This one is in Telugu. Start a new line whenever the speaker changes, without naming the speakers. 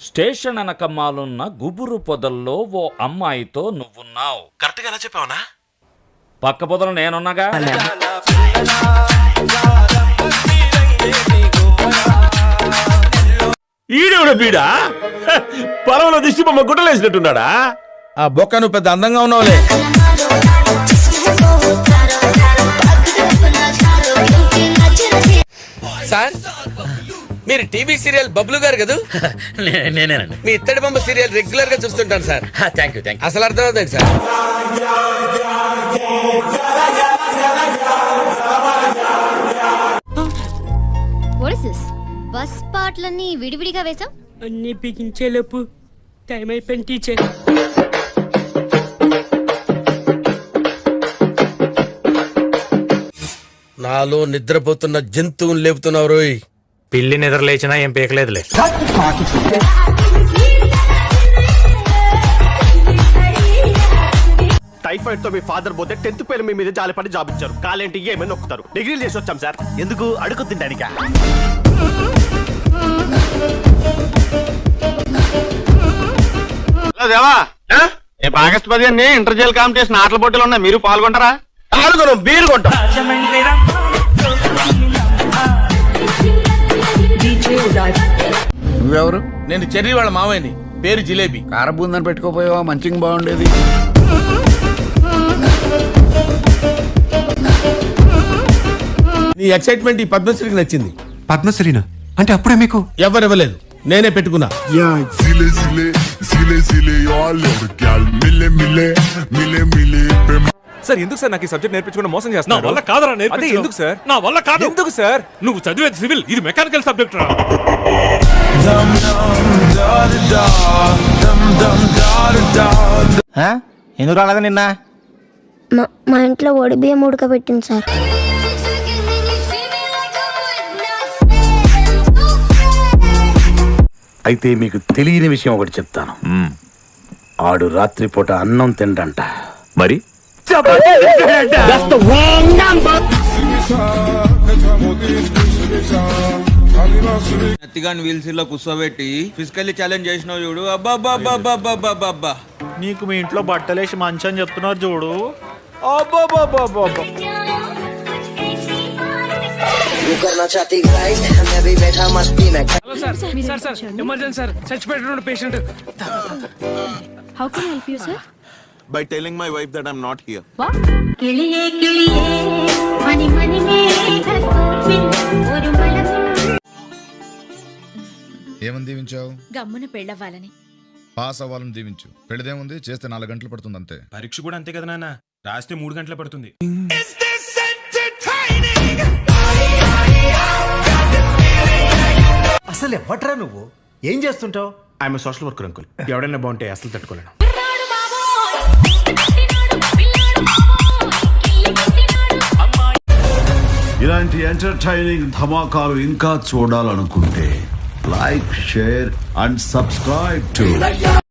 స్టేషన్ అనకమ్మాలున్న గుబురు పొదల్లో ఓ అమ్మాయితో నువ్వున్నావు.
కరెక్ట్ గా ఎలా చెప్పావనా?
పక్క పొదలు నేనున్నాగా.
ఈడేవుడ బీడా పొలంలో దిష్టి బొమ్మ గుట్టలేసినట్టున్నాడా?
ఆ బొక్క నువ్వు పెద్ద అందంగా ఉన్నావులే.
సార్, మీరు టీవీ సీరియల్ బబ్లు గారు కదా?
నేనేనండి.
మీ ఇత్తడి బొమ్మ సీరియల్ రెగ్యులర్ గా చూస్తుంటాను సార్.
Thank you.
అసలు అర్థమవుతుంది సార్.
బస్ పాటలన్నీ విడివిడిగా వేసాం.
అన్ని బిగించేలోపు టైం అయిపోయింది టీచర్.
నాలో నిద్రపోతున్న జంతువుని లేపుతున్నావు రోయ్.
పిల్లి నిద్ర లేచినా ఏం పీకలేదులే.
టైఫాయిడ్ తో మీ ఫాదర్ పోతే 10th పేరు మీ మీద జాలిపడి జాబ్ ఇచ్చారు. కాలేంటి ఏమైనా నొక్కుతారు. డిగ్రీలు చేసి వచ్చాం సార్. ఎందుకు అడుగు తింటానిక?
దేవా, ఆగస్టు 15 ఇంటర్ జైల్ కాంపిటీషన్ ఆటల పోటీలు ఉన్నాయి, మీరు పాల్గొంటారా?
బీరు కొంటాం.
నువ్వెవరు? నేను చెర్రీ వాళ్ళ మావయ్యని. పేరు జిలేబీ.
కారబూందని పెట్టుకోపోయావా? మంచిగా బాగుండేది.
నీ ఎక్సైట్మెంట్ ఈ పద్మశ్రీకి నచ్చింది.
పద్మశ్రీనా అంటే అప్పుడే మీకు
ఎవరివ్వలేదు, నేనే పెట్టుకున్నా.
సార్ ఎందుకు సార్ నాకు ఈ సబ్జెక్ట్ నేర్పించకుండా మోసం చేస్తున్నారు? నా వల్ల కాదురా నేర్పించడం. ఎందుకు సార్? నా వల్ల కాదు. ఎందుకు సార్? నువ్వు చదివేది సివిల్, ఇది మెకానికల్ సబ్జెక్ట్ రా.
ఎందుకు రాలేదా నిన్న?
మా ఇంట్లో ఒడి బియ్యం ఉడకబెట్టింది సార్.
అయితే మీకు తెలియని విషయం ఒకటి చెప్తాను. ఆడు రాత్రిపూట అన్నం తిండంట.
మరి
నత్తిగాని వీల్స్ లో కూర్చోబెట్టి ఫిజికల్లీ ఛాలెంజ్ చేసినావు చూడు. అబ్బా
నీకు మీ ఇంట్లో బట్టలేసి మంచి అని చెప్తున్నారు చూడు.
ఎమర్జెన్సీ సార్, చచ్చిపోయిన patient.
How can I help you sir?
By telling my wife that I'm not here.
ఏమని దీవించావు?
గమ్మున పెళ్ళవ్వాలని.
పాస్ అవ్వాలని దీవించు. పెళ్ళదేముంది, చేస్తే 4 గంటలు పడుతుంది అంతే.
పరీక్ష కూడా అంతే కదా నాన్న, రాస్తే 3 గంటలే పడుతుంది.
అసలు ఎప్పట్రా నువ్వు? ఏం చేస్తుంటావు?
I'm social worker uncle. ఎవడైనా బాగుంటే అసలు తట్టుకోలేను.
ఇలాంటి ఎంటర్టైనింగ్ ధమాకాలు ఇంకా చూడాలనుకుంటే like, share and subscribe to